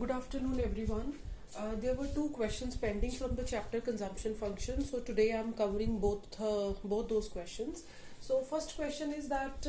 Good afternoon, everyone. There were two questions pending from the chapter consumption function. So today I'm covering both those questions. So first question is that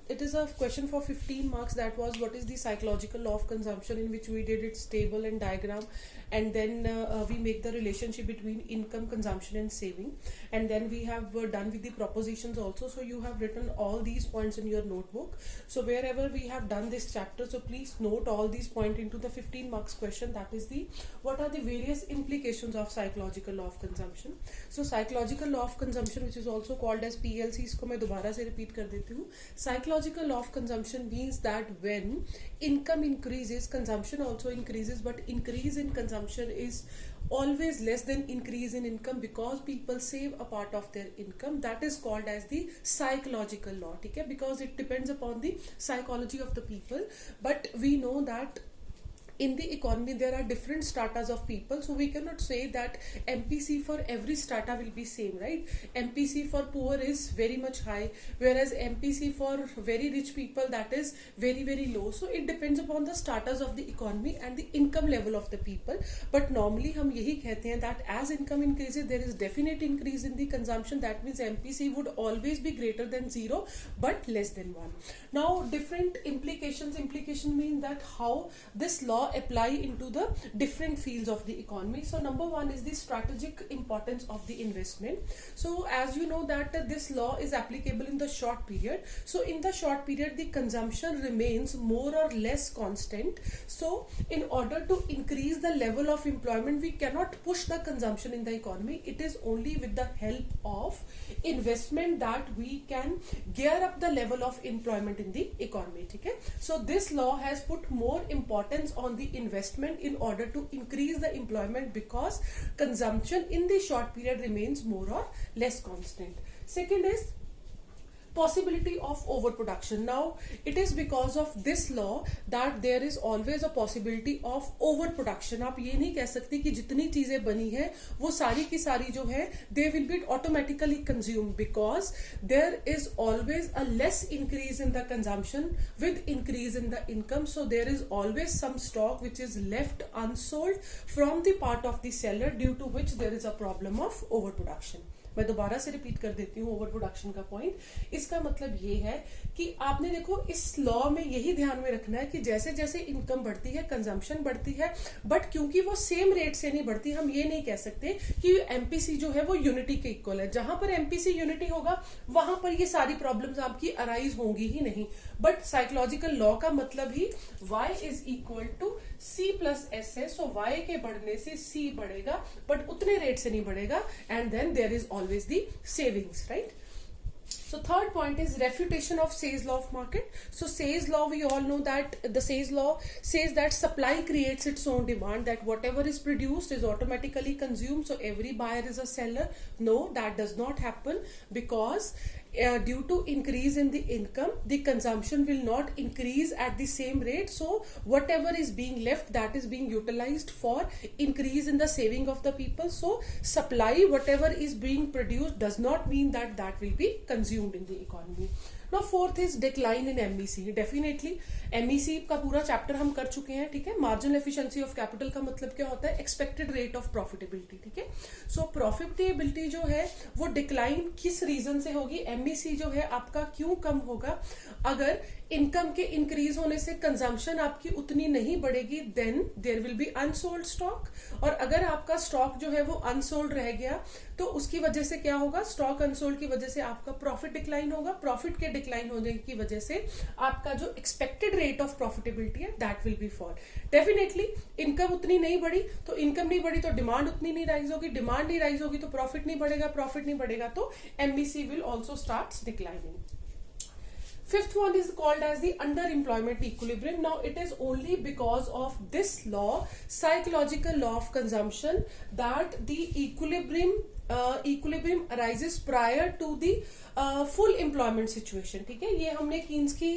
it is a question for 15 marks. That was what is the psychological law of consumption, in which we did its table and diagram, and then we make the relationship between income, consumption and saving, and then we have done with the propositions also. So you have written all these points in your notebook. So wherever we have done this chapter, so please note all these points into the 15 marks question. That is the what are the various implications of psychological law of consumption. So psychological law of consumption, which is also called as PLC, इसको मैं दोबारा से repeat कर देती हूँ. Psychological law of consumption means that when income increases, consumption also increases, but increase in consumption is always less than increase in income because people save a part of their income. That is called as the psychological law, okay? Because it depends upon the psychology of the people. But we know that in the economy there are different stratas of people, so we cannot say that MPC for every strata will be same, right? MPC for poor is very much high, whereas MPC for very rich people, that is very very low. So it depends upon the stratas of the economy and the income level of the people. But normally हम यही कहते हैं that as income increases there is definite increase in the consumption. That means MPC would always be greater than 0 but less than 1. Now different implication means that how this law apply into the different fields of the economy. So number one is the strategic importance of the investment. So as you know that this law is applicable in the short period. So in the short period the consumption remains more or less constant. So in order to increase the level of employment, we cannot push the consumption in the economy. It is only with the help of investment that we can gear up the level of employment in the economy, okay? So this law has put more importance on the investment in order to increase the employment because consumption in the short period remains more or less constant. Second is possibility of overproduction. Now it is because of this law that there is always a possibility of overproduction. आप ये नहीं कह सकते कि जितनी चीजें बनी है वो सारी की सारी जो है they will be automatically consumed, because there is always a less increase in the consumption with increase in the income. So there is always some stock which is left unsold from the part of the seller, due to which there is a problem of overproduction. मैं दोबारा से repeat कर देती हूँ over production का point. इसका मतलब ये है कि आपने देखो इस लॉ में यही ध्यान में रखना है कि जैसे जैसे इनकम बढ़ती है कंजम्पशन बढ़ती है, बट क्योंकि वो सेम रेट से नहीं बढ़ती, हम ये नहीं कह सकते कि एमपीसी जो है वो यूनिटी के इक्वल है. जहां पर एमपीसी यूनिटी होगा वहां पर ये सारी प्रॉब्लम्स आपकी अराइज होंगी ही नहीं. बट साइकोलॉजिकल लॉ का मतलब ही y is equal to c plus s है. सो y के बढ़ने से c बढ़ेगा बट उतने रेट से नहीं बढ़ेगा, and then there is always the savings, right? So third point is refutation of Say's law of market. So Say's law, we all know that the Say's law says that supply creates its own demand, that whatever is produced is automatically consumed, so every buyer is a seller. No, that does not happen, because due to increase in the income the consumption will not increase at the same rate. So whatever is being left, that is being utilized for increase in the saving of the people. So supply, whatever is being produced, does not mean that that will be consumed in the economy. Now fourth is decline in MEC. Definitely MEC का पूरा chapter हम कर चुके हैं, ठीक है? Marginal efficiency of capital का मतलब क्या होता है? एक्सपेक्टेड रेट ऑफ प्रॉफिटेबिलिटी, ठीक है? सो प्रॉफिटेबिलिटी जो है वो डिक्लाइन किस रीजन से होगी? MEC जो है आपका क्यों कम होगा? अगर इनकम के इंक्रीज होने से कंजम्पशन आपकी उतनी नहीं बढ़ेगी, then there will be unsold stock. और अगर आपका स्टॉक जो है वो अनसोल्ड रह गया तो उसकी वजह से क्या होगा? स्टॉक अनसोल्ड की वजह से आपका प्रॉफिट डिक्लाइन होगा. प्रॉफिट के डिक्लाइन होने की वजह से आपका जो एक्सपेक्टेड रेट ऑफ प्रॉफिटेबिलिटी है that will be fall. Definitely income उतनी नहीं बढ़ी तो इनकम नहीं बढ़ी तो डिमांड उतनी नहीं राइज होगी, डिमांड नहीं राइज होगी तो प्रॉफिट नहीं बढ़ेगा, प्रॉफिट नहीं बढ़ेगा तो MBC will also start declining. Fifth one is called as the underemployment equilibrium. Now it is only because of this law, psychological law of consumption, that the equilibrium arises prior to the full employment situation, ठीक है? ये हमने Keynes की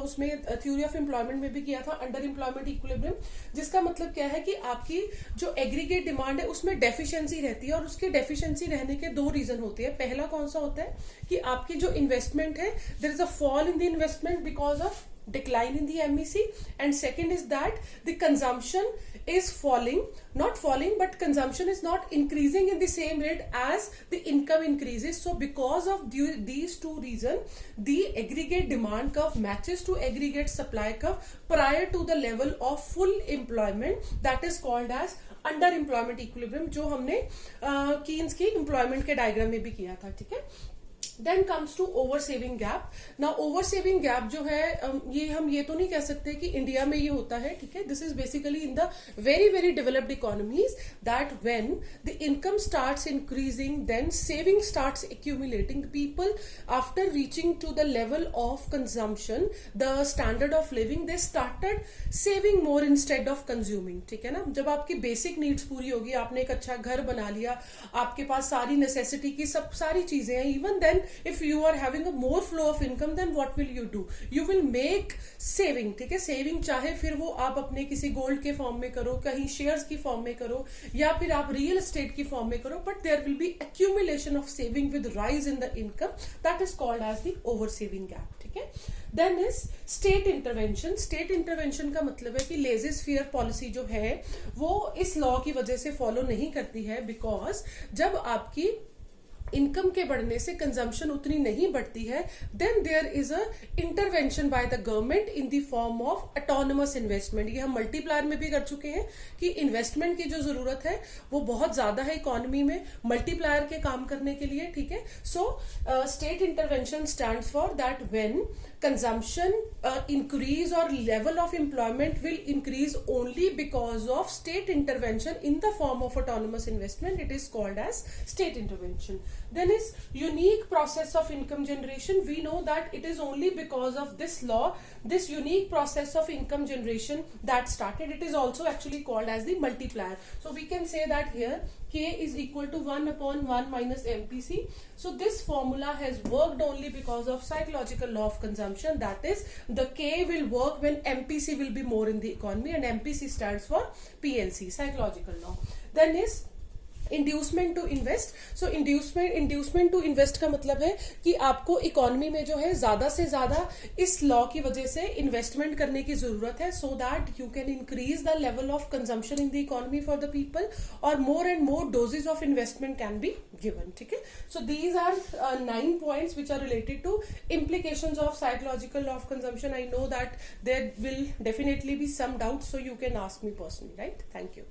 उसमें theory of employment में भी किया था, अंडर एम्प्लॉयमेंट इक्विलिब्रियम, जिसका मतलब क्या है कि आपकी जो एग्रीगेट डिमांड है उसमें डेफिशिएंसी रहती है, और उसके डेफिशिएंसी रहने के दो रीजन होते हैं. पहला कौन सा होता है कि आपकी जो इन्वेस्टमेंट है, there is a fall in the investment because of decline in the MEC, and second is that the consumption is falling, not falling, but consumption is not increasing in the same rate as the income increases. So because of these two reasons, the aggregate demand curve matches to aggregate supply curve prior to the level of full employment, that is called as under employment equilibrium, जो हमने Keynes की employment के diagram में भी किया था. ठीक है. Then comes to over saving gap. Now over saving gap जो है, ये हम ये तो नहीं कह सकते कि इंडिया में ये होता है. ठीक है. This is basically in the very very developed economies that when the income starts increasing then saving starts accumulating. People after reaching to the level of consumption, the standard of living, they started saving more instead of consuming. ठीक है ना. जब आपकी basic needs पूरी होगी, आपने एक अच्छा घर बना लिया, आपके पास सारी नेसेसिटी की सब सारी चीजें हैं, even then if you are having a more flow of income, then what will you do? You will make saving. ठीक है. सेविंग चाहे फिर वो आप अपने किसी गोल्ड के फॉर्म में करो, कहीं शेयर्स की फॉर्म में करो, या फिर आप रियल एस्टेट की फॉर्म में करो, but there will be accumulation of saving with rise in the income. That is called as the over saving gap. ठीक है. Then is state intervention. State intervention का मतलब है कि लेजिस फेयर पॉलिसी जो है वो इस लॉ की वजह से फॉलो नहीं करती है, बिकॉज जब आपकी इनकम के बढ़ने से कंजम्पशन उतनी नहीं बढ़ती है, then there is a intervention by the government in the form of autonomous investment. ये हम मल्टीप्लायर में भी कर चुके हैं कि इन्वेस्टमेंट की जो जरूरत है वो बहुत ज्यादा है इकोनॉमी में मल्टीप्लायर के काम करने के लिए. ठीक है. So state intervention stands for that when consumption increase or level of employment will increase only because of state intervention in the form of autonomous investment. It is called as state intervention. Then is unique process of income generation. We know that it is only because of this law, this unique process of income generation that started. It is also actually called as the multiplier. So we can say that here K is equal to 1 upon 1 minus MPC. So this formula has worked only because of psychological law of consumption. That is, the K will work when MPC will be more in the economy, and MPC stands for PLC, psychological law. Then is inducement to invest. So inducement to invest का मतलब है कि आपको economy में जो है ज्यादा से ज्यादा इस लॉ की वजह से इन्वेस्टमेंट करने की जरूरत है, so that you can increase the level of consumption in the economy for the people, और more and more doses of investment can be given. ठीक है. So these are 9 points which are related to implications of psychological law of consumption. I know that there will definitely be some doubts, so you can ask me personally, right? Thank you.